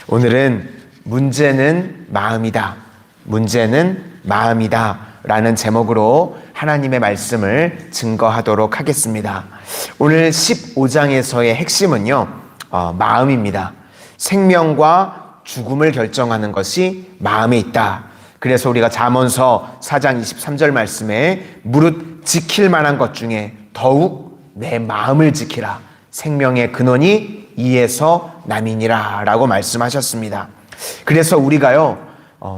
오늘은 문제는 마음이다. 문제는 마음이다. 라는 제목으로 하나님의 말씀을 증거하도록 하겠습니다. 오늘 15장에서의 핵심은요, 마음입니다. 생명과 죽음을 결정하는 것이 마음에 있다. 그래서 우리가 잠언서 4장 23절 말씀에 무릇 지킬 만한 것 중에 더욱 내 마음을 지키라. 생명의 근원이 이에서 남이니라 라고 말씀하셨습니다. 그래서 우리가요,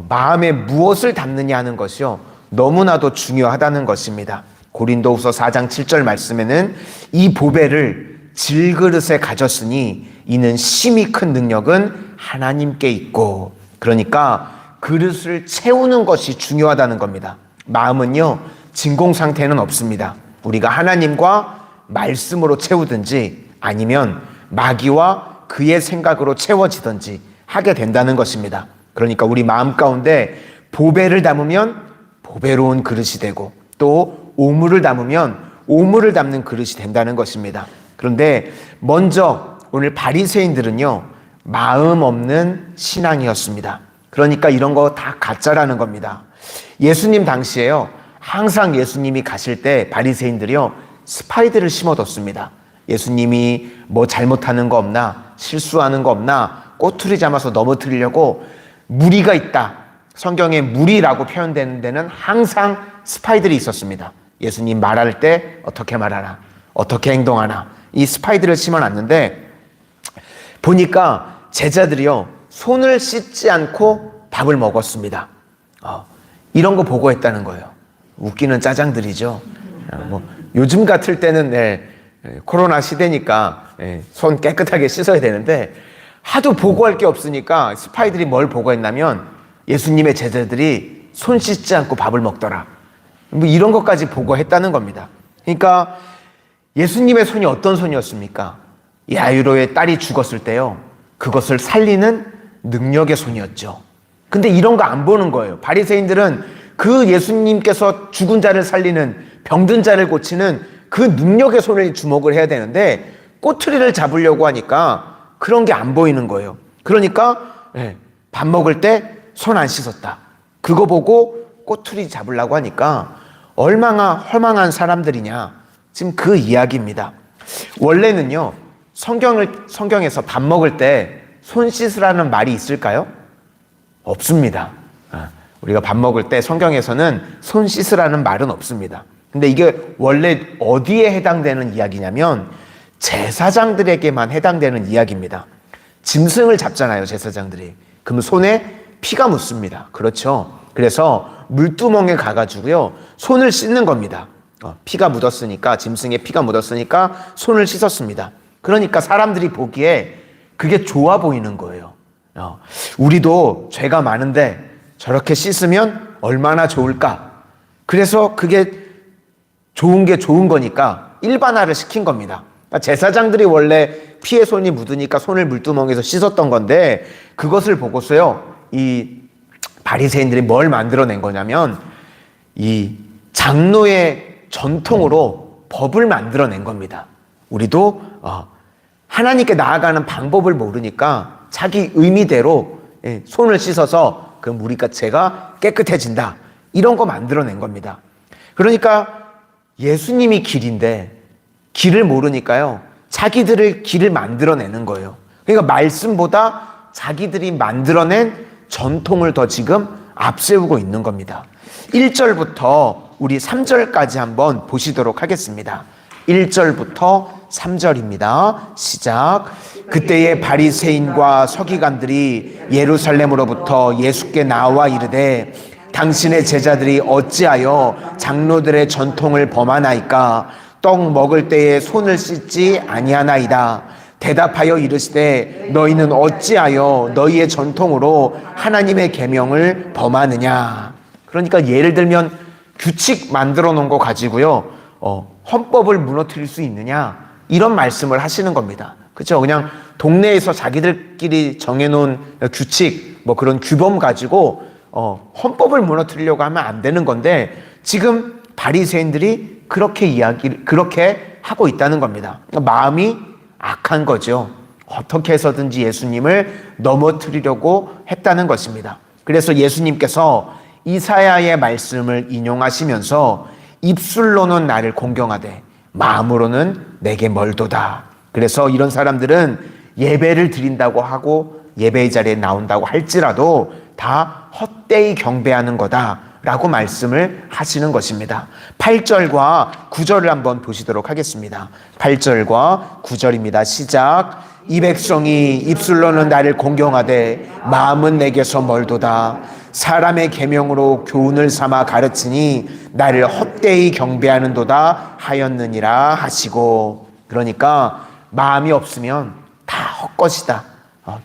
마음에 무엇을 담느냐 하는 것이요, 너무나도 중요하다는 것입니다. 고린도후서 4장 7절 말씀에는 이 보배를 질그릇에 가졌으니 이는 심히 큰 능력은 하나님께 있고, 그러니까 그릇을 채우는 것이 중요하다는 겁니다. 마음은요, 진공 상태는 없습니다. 우리가 하나님과 말씀으로 채우든지 아니면 마귀와 그의 생각으로 채워지든지 하게 된다는 것입니다. 그러니까 우리 마음 가운데 보배를 담으면 보배로운 그릇이 되고, 또 오물을 담으면 오물을 담는 그릇이 된다는 것입니다. 그런데 먼저 오늘 바리새인들은요, 마음 없는 신앙이었습니다. 그러니까 이런 거 다 가짜라는 겁니다. 예수님 당시에요, 항상 예수님이 가실 때 바리새인들이요, 스파이들을 심어뒀습니다. 예수님이 뭐 잘못하는 거 없나, 실수하는 거 없나 꼬투리 잡아서 넘어뜨리려고 무리가 있다. 성경에 무리라고 표현되는 데는 항상 스파이들이 있었습니다. 예수님 말할 때 어떻게 말하나, 어떻게 행동하나, 이 스파이들을 심어놨는데 보니까 제자들이요, 손을 씻지 않고 밥을 먹었습니다. 이런 거 보고했다는 거예요. 웃기는 짜장들이죠. 요즘 같을 때는 코로나 시대니까 손 깨끗하게 씻어야 되는데 하도 보고할 게 없으니까 스파이들이 뭘 보고했냐면 예수님의 제자들이 손 씻지 않고 밥을 먹더라. 뭐 이런 것까지 보고했다는 겁니다. 그러니까 예수님의 손이 어떤 손이었습니까? 야이로의 딸이 죽었을 때요, 그것을 살리는 능력의 손이었죠. 근데 이런 거 안 보는 거예요. 바리새인들은 그 예수님께서 죽은 자를 살리는, 병든 자를 고치는 그 능력의 손을 주목을 해야 되는데 꼬투리를 잡으려고 하니까 그런 게 안 보이는 거예요. 그러니까 밥 먹을 때 손 안 씻었다. 그거 보고 꼬투리 잡으려고 하니까 얼마나 허망한 사람들이냐. 지금 그 이야기입니다. 원래는요, 성경에서 밥 먹을 때 손 씻으라는 말이 있을까요? 없습니다. 우리가 밥 먹을 때 성경에서는 손 씻으라는 말은 없습니다. 근데 이게 원래 어디에 해당되는 이야기냐면 제사장들에게만 해당되는 이야기입니다. 짐승을 잡잖아요, 제사장들이. 그러면 손에 피가 묻습니다. 그렇죠? 그래서 물두멍에 가가지고요, 손을 씻는 겁니다. 피가 묻었으니까, 짐승의 피가 묻었으니까 손을 씻었습니다. 그러니까 사람들이 보기에 그게 좋아 보이는 거예요. 우리도 죄가 많은데 저렇게 씻으면 얼마나 좋을까? 그래서 그게 좋은 게 좋은 거니까 일반화를 시킨 겁니다. 그러니까 제사장들이 원래 피에 손이 묻으니까 손을 물두멍에서 씻었던 건데 그것을 보고서요, 이 바리새인들이 뭘 만들어낸 거냐면 이 장로의 전통으로 법을 만들어낸 겁니다. 우리도 하나님께 나아가는 방법을 모르니까 자기 의미대로 손을 씻어서 그럼 우리가 죄가 깨끗해진다, 이런 거 만들어낸 겁니다. 그러니까 예수님이 길인데 길을 모르니까요, 자기들을 길을 만들어내는 거예요. 그러니까 말씀보다 자기들이 만들어낸 전통을 더 지금 앞세우고 있는 겁니다. 1절부터 우리 3절까지 한번 보시도록 하겠습니다. 1절부터 3절입니다. 시작. 그때의 바리새인과 서기관들이 예루살렘으로부터 예수께 나와 이르되 당신의 제자들이 어찌하여 장로들의 전통을 범하나이까? 떡 먹을 때에 손을 씻지 아니하나이다. 대답하여 이르시되 너희는 어찌하여 너희의 전통으로 하나님의 계명을 범하느냐? 그러니까 예를 들면 규칙 만들어 놓은 거 가지고요, 헌법을 무너뜨릴 수 있느냐, 이런 말씀을 하시는 겁니다. 그렇죠? 그냥 동네에서 자기들끼리 정해놓은 규칙, 뭐 그런 규범 가지고 헌법을 무너뜨리려고 하면 안 되는 건데 지금 바리새인들이 그렇게 하고 있다는 겁니다. 그러니까 마음이 악한 거죠. 어떻게 해서든지 예수님을 넘어뜨리려고 했다는 것입니다. 그래서 예수님께서 이사야의 말씀을 인용하시면서 입술로는 나를 공경하되 마음으로는 내게 멀도다. 그래서 이런 사람들은 예배를 드린다고 하고 예배의 자리에 나온다고 할지라도 다 헛되이 경배하는 거다라고 말씀을 하시는 것입니다. 8절과 9절을 한번 보시도록 하겠습니다. 8절과 9절입니다. 시작. 이 백성이 입술로는 나를 공경하되 마음은 내게서 멀도다. 사람의 계명으로 교훈을 삼아 가르치니 나를 헛되이 경배하는도다 하였느니라 하시고, 그러니까 마음이 없으면 다 헛것이다.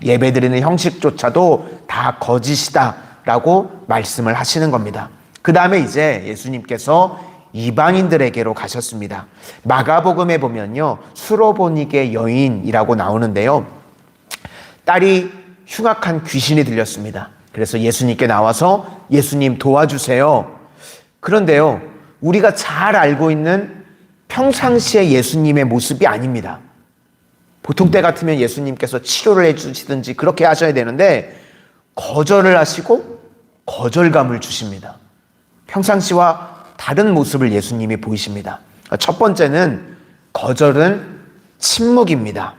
예배드리는 형식조차도 다 거짓이다 라고 말씀을 하시는 겁니다. 그 다음에 이제 예수님께서 이방인들에게로 가셨습니다. 마가복음에 보면요, 수로보니게 여인이라고 나오는데요, 딸이 흉악한 귀신이 들렸습니다. 그래서 예수님께 나와서 예수님 도와주세요. 그런데요, 우리가 잘 알고 있는 평상시의 예수님의 모습이 아닙니다. 보통 때 같으면 예수님께서 치료를 해주시든지 그렇게 하셔야 되는데 거절을 하시고 거절감을 주십니다. 평상시와 다른 모습을 예수님이 보이십니다. 첫 번째는 거절은 침묵입니다.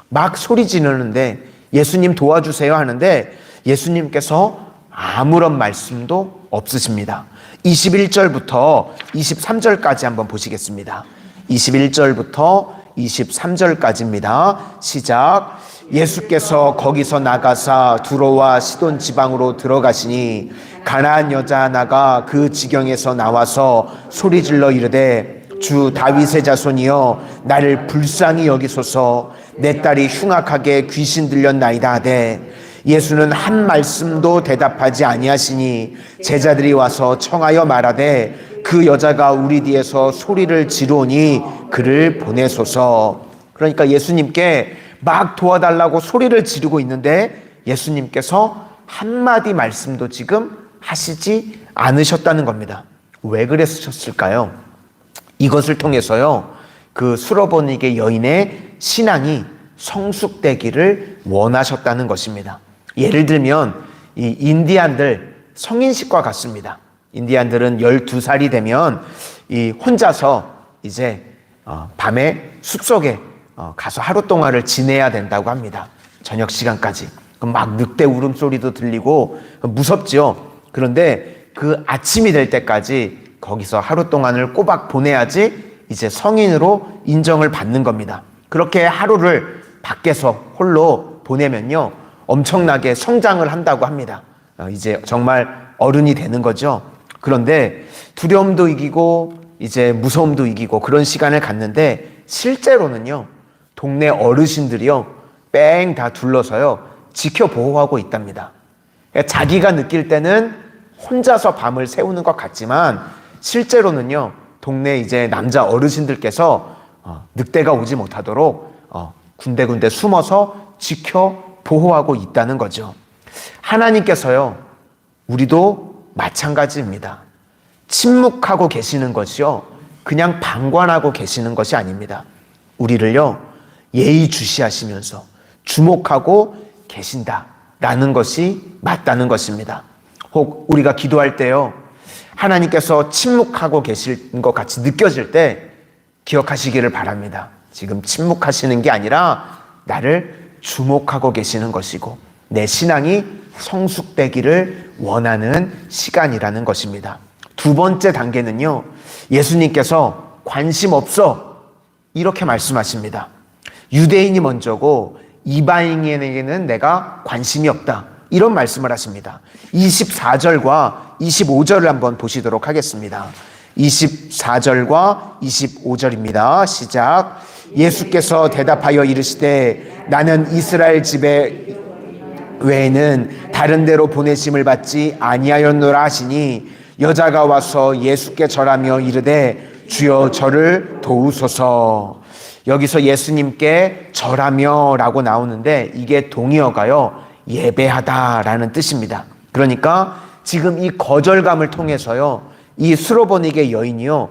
막 소리 지르는데 예수님 도와주세요 하는데 예수님께서 아무런 말씀도 없으십니다. 21절부터 23절까지 한번 보시겠습니다. 21절부터 23절까지입니다. 시작. 예수께서 거기서 나가사 두로와 시돈 지방으로 들어가시니 가나안 여자 하나가 그 지경에서 나와서 소리질러 이르되 주 다윗의 자손이여 나를 불쌍히 여기소서 내 딸이 흉악하게 귀신 들렸나이다 하되 예수는 한 말씀도 대답하지 아니하시니 제자들이 와서 청하여 말하되 그 여자가 우리 뒤에서 소리를 지르오니 그를 보내소서. 그러니까 예수님께 막 도와달라고 소리를 지르고 있는데 예수님께서 한마디 말씀도 지금 하시지 않으셨다는 겁니다. 왜 그랬을까요? 이것을 통해서요, 그 수로보니게 여인의 신앙이 성숙되기를 원하셨다는 것입니다. 예를 들면 이 인디안들 성인식과 같습니다. 인디안들은 12살이 되면 이 혼자서 이제 밤에 숲속에 가서 하루 동안을 지내야 된다고 합니다. 저녁 시간까지. 막 늑대 울음소리도 들리고 무섭죠. 그런데 그 아침이 될 때까지 거기서 하루 동안을 꼬박 보내야지 이제 성인으로 인정을 받는 겁니다. 그렇게 하루를 밖에서 홀로 보내면요, 엄청나게 성장을 한다고 합니다. 이제 정말 어른이 되는 거죠. 그런데 두려움도 이기고 이제 무서움도 이기고 그런 시간을 갖는데 실제로는요, 동네 어르신들이요 뺑 다 둘러서요 지켜 보호하고 있답니다. 자기가 느낄 때는 혼자서 밤을 새우는 것 같지만 실제로는요 동네 이제 남자 어르신들께서 늑대가 오지 못하도록 군데군데 숨어서 지켜 보호하고 있다는 거죠. 하나님께서요 우리도 마찬가지입니다. 침묵하고 계시는 것이요 그냥 방관하고 계시는 것이 아닙니다. 우리를요 예의주시하시면서 주목하고 계신다라는 것이 맞다는 것입니다. 혹 우리가 기도할 때요 하나님께서 침묵하고 계신 것 같이 느껴질 때 기억하시기를 바랍니다. 지금 침묵하시는 게 아니라 나를 주목하고 계시는 것이고 내 신앙이 성숙되기를 원하는 시간이라는 것입니다. 두 번째 단계는요 예수님께서 관심 없어 이렇게 말씀하십니다. 유대인이 먼저고 이방인에게는 내가 관심이 없다 이런 말씀을 하십니다. 24절과 25절을 한번 보시도록 하겠습니다. 24절과 25절입니다. 시작. 예수께서 대답하여 이르시되 나는 이스라엘 집에 외에는 다른 데로 보내심을 받지 아니하였노라 하시니 여자가 와서 예수께 절하며 이르되 주여 저를 도우소서. 여기서 예수님께 절하며 라고 나오는데 이게 동의어가요 예배하다라는 뜻입니다. 그러니까 지금 이 거절감을 통해서요 이 수로보니게 여인이요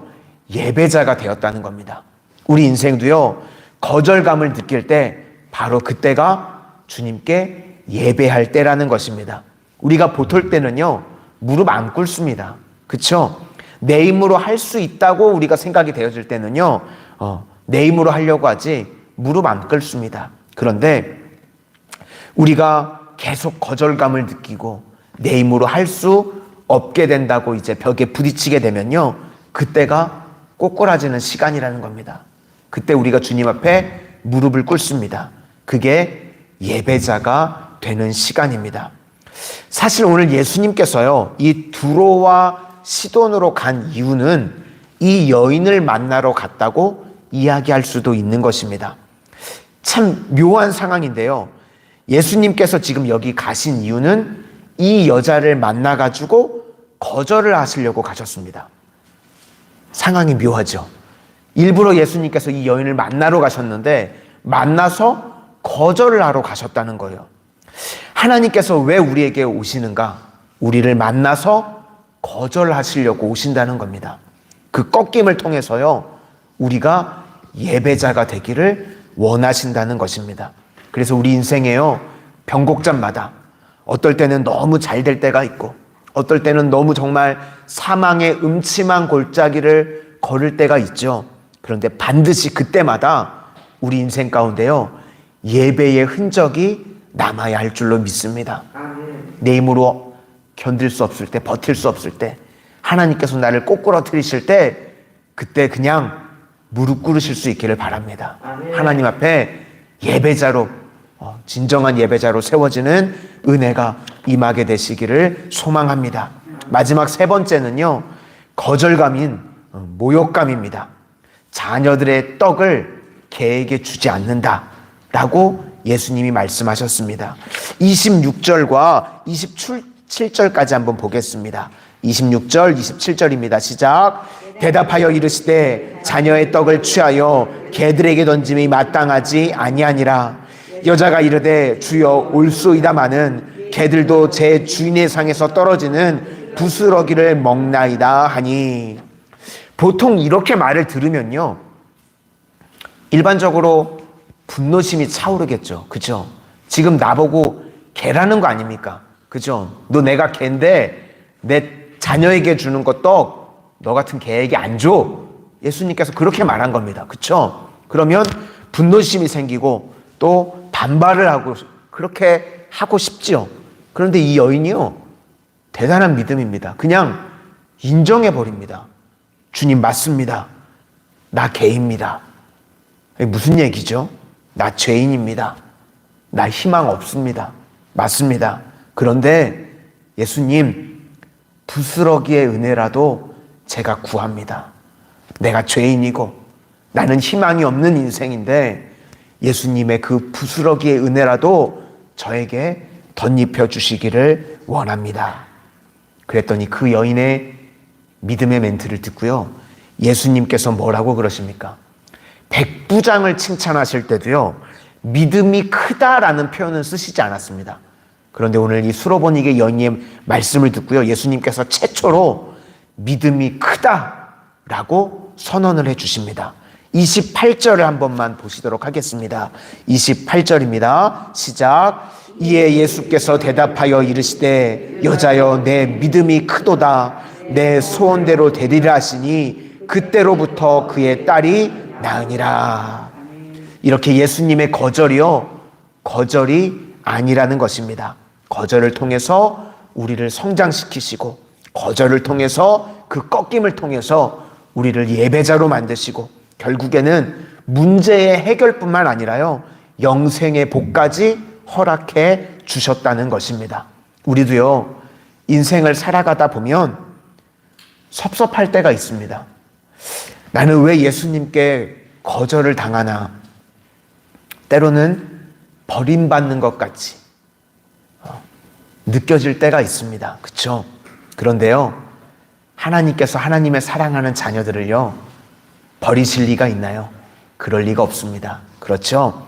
예배자가 되었다는 겁니다. 우리 인생도요 거절감을 느낄 때 바로 그때가 주님께 예배할 때라는 것입니다. 우리가 보통 때는요, 무릎 안 꿇습니다. 그쵸? 내 힘으로 할 수 있다고 우리가 생각이 되어질 때는요, 내 힘으로 하려고 하지 무릎 안 꿇습니다. 그런데 우리가 계속 거절감을 느끼고 내 힘으로 할 수 없게 된다고 이제 벽에 부딪히게 되면요, 그때가 꼬꾸라지는 시간이라는 겁니다. 그때 우리가 주님 앞에 무릎을 꿇습니다. 그게 예배자가 되는 시간입니다. 사실 오늘 예수님께서요, 이 두로와 시돈으로 간 이유는 이 여인을 만나러 갔다고 이야기할 수도 있는 것입니다. 참 묘한 상황인데요. 예수님께서 지금 여기 가신 이유는 이 여자를 만나가지고 거절을 하시려고 가셨습니다. 상황이 묘하죠. 일부러 예수님께서 이 여인을 만나러 가셨는데 만나서 거절을 하러 가셨다는 거예요. 하나님께서 왜 우리에게 오시는가? 우리를 만나서 거절하시려고 오신다는 겁니다. 그 꺾임을 통해서요, 우리가 예배자가 되기를 원하신다는 것입니다. 그래서 우리 인생에요, 변곡점마다 어떨 때는 너무 잘 될 때가 있고 어떨 때는 너무 정말 사망의 음침한 골짜기를 걸을 때가 있죠. 그런데 반드시 그때마다 우리 인생 가운데요, 예배의 흔적이 남아야 할 줄로 믿습니다. 내 힘으로 견딜 수 없을 때, 버틸 수 없을 때, 하나님께서 나를 꼬꾸라뜨리실 때, 그때 그냥 무릎 꿇으실 수 있기를 바랍니다. 하나님 앞에 예배자로, 진정한 예배자로 세워지는 은혜가 임하게 되시기를 소망합니다. 마지막 세 번째는요, 거절감인 모욕감입니다. 자녀들의 떡을 개에게 주지 않는다 라고 예수님이 말씀하셨습니다. 26절과 27절까지 한번 보겠습니다. 26절, 27절입니다. 시작. 대답하여 이르시되 자녀의 떡을 취하여 개들에게 던짐이 마땅하지 아니하니라. 여자가 이르되 주여 올소이다마는 개들도 제 주인의 상에서 떨어지는 부스러기를 먹나이다 하니. 보통 이렇게 말을 들으면요, 일반적으로 분노심이 차오르겠죠. 그죠? 지금 나보고 개라는 거 아닙니까? 그죠? 너 내가 개인데 내 자녀에게 주는 거 떡, 너 같은 개에게 안 줘. 예수님께서 그렇게 말한 겁니다. 그쵸? 그러면 분노심이 생기고 또 반발을 하고 그렇게 하고 싶지요. 그런데 이 여인이요, 대단한 믿음입니다. 그냥 인정해버립니다. 주님 맞습니다. 나 개입니다. 무슨 얘기죠? 나 죄인입니다. 나 희망 없습니다. 맞습니다. 그런데 예수님, 부스러기의 은혜라도 제가 구합니다. 내가 죄인이고 나는 희망이 없는 인생인데 예수님의 그 부스러기의 은혜라도 저에게 덧입혀 주시기를 원합니다. 그랬더니 그 여인의 믿음의 멘트를 듣고요, 예수님께서 뭐라고 그러십니까? 백부장을 칭찬하실 때도요, 믿음이 크다라는 표현은 쓰시지 않았습니다. 그런데 오늘 이 수로보니게 여인의 말씀을 듣고요, 예수님께서 최초로 믿음이 크다라고 선언을 해주십니다. 28절을 한 번만 보시도록 하겠습니다. 28절입니다. 시작. 이에 예수께서 대답하여 이르시되 여자여 내 믿음이 크도다. 내 소원대로 되리라 하시니 그때로부터 그의 딸이 나으니라. 이렇게 예수님의 거절이요, 거절이 아니라는 것입니다. 거절을 통해서 우리를 성장시키시고 거절을 통해서 그 꺾임을 통해서 우리를 예배자로 만드시고 결국에는 문제의 해결뿐만 아니라요, 영생의 복까지 허락해 주셨다는 것입니다. 우리도요, 인생을 살아가다 보면 섭섭할 때가 있습니다. 나는 왜 예수님께 거절을 당하나? 때로는 버림받는 것 같이 느껴질 때가 있습니다. 그렇죠? 그런데요, 하나님께서 하나님의 사랑하는 자녀들을요, 버리실 리가 있나요? 그럴 리가 없습니다. 그렇죠?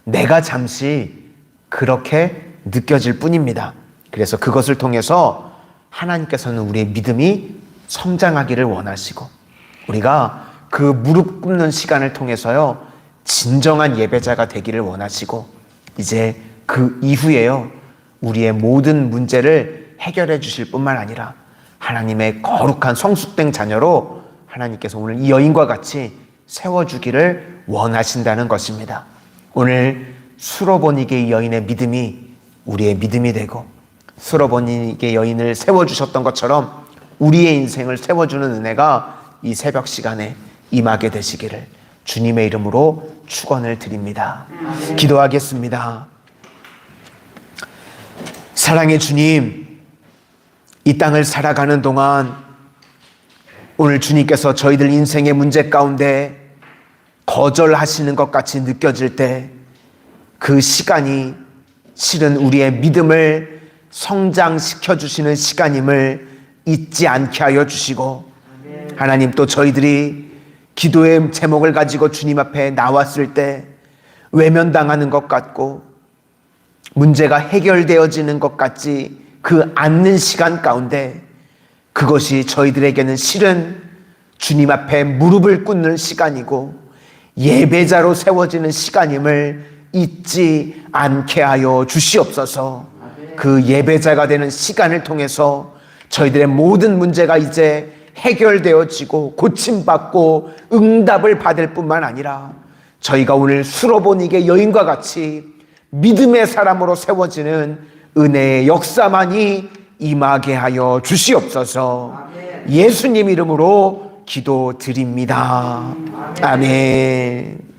내가 잠시 그렇게 느껴질 뿐입니다. 그래서 그것을 통해서 하나님께서는 우리의 믿음이 성장하기를 원하시고 우리가 그 무릎 꿇는 시간을 통해서요, 진정한 예배자가 되기를 원하시고 이제 그 이후에요, 우리의 모든 문제를 해결해 주실 뿐만 아니라 하나님의 거룩한 성숙된 자녀로 하나님께서 오늘 이 여인과 같이 세워주기를 원하신다는 것입니다. 오늘 수로보니게 여인의 믿음이 우리의 믿음이 되고, 수로보니게 여인을 세워주셨던 것처럼 우리의 인생을 세워주는 은혜가 이 새벽 시간에 임하게 되시기를 주님의 이름으로 축원을 드립니다. 기도하겠습니다. 사랑의 주님, 이 땅을 살아가는 동안 오늘 주님께서 저희들 인생의 문제 가운데 거절하시는 것 같이 느껴질 때 그 시간이 실은 우리의 믿음을 성장시켜 주시는 시간임을 잊지 않게 하여 주시고, 하나님 또 저희들이 기도의 제목을 가지고 주님 앞에 나왔을 때 외면당하는 것 같고 문제가 해결되어지는 것 같지 그 앉는 시간 가운데 그것이 저희들에게는 실은 주님 앞에 무릎을 꿇는 시간이고 예배자로 세워지는 시간임을 잊지 않게 하여 주시옵소서. 그 예배자가 되는 시간을 통해서 저희들의 모든 문제가 이제 해결되어지고 고침받고 응답을 받을 뿐만 아니라 저희가 오늘 수로보니게 여인과 같이 믿음의 사람으로 세워지는 은혜의 역사만이 임하게 하여 주시옵소서. 예수님 이름으로 기도드립니다. 아멘.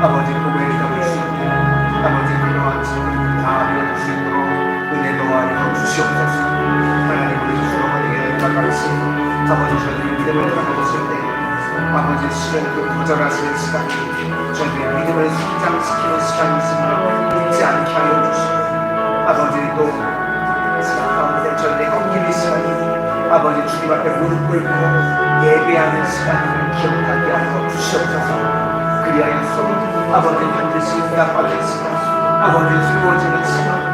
아버지 교회에 있으시고 아버지 그러한 짐을 다 밀어줄 수 있도록 은혜 도와여 주시옵소서. 하나님 우리 수로보니게 같이 아버지 저희들의 믿음을 가져오실 때 아버지 실은 그 거절하시는 시간, 저희들의 믿음을 성장시키는 시간이심을 잊지 않게 하여 주시고 아버지 또 시간 가운데 저희들의 꺾이는 시간이 아버지 주님 앞에 무릎 꿇고 예배하는 시간을 기억하게 하여 주시옵소서. 그리하여서 아버지 반드시 응답받을 시간, 아버지 세워지는 시간,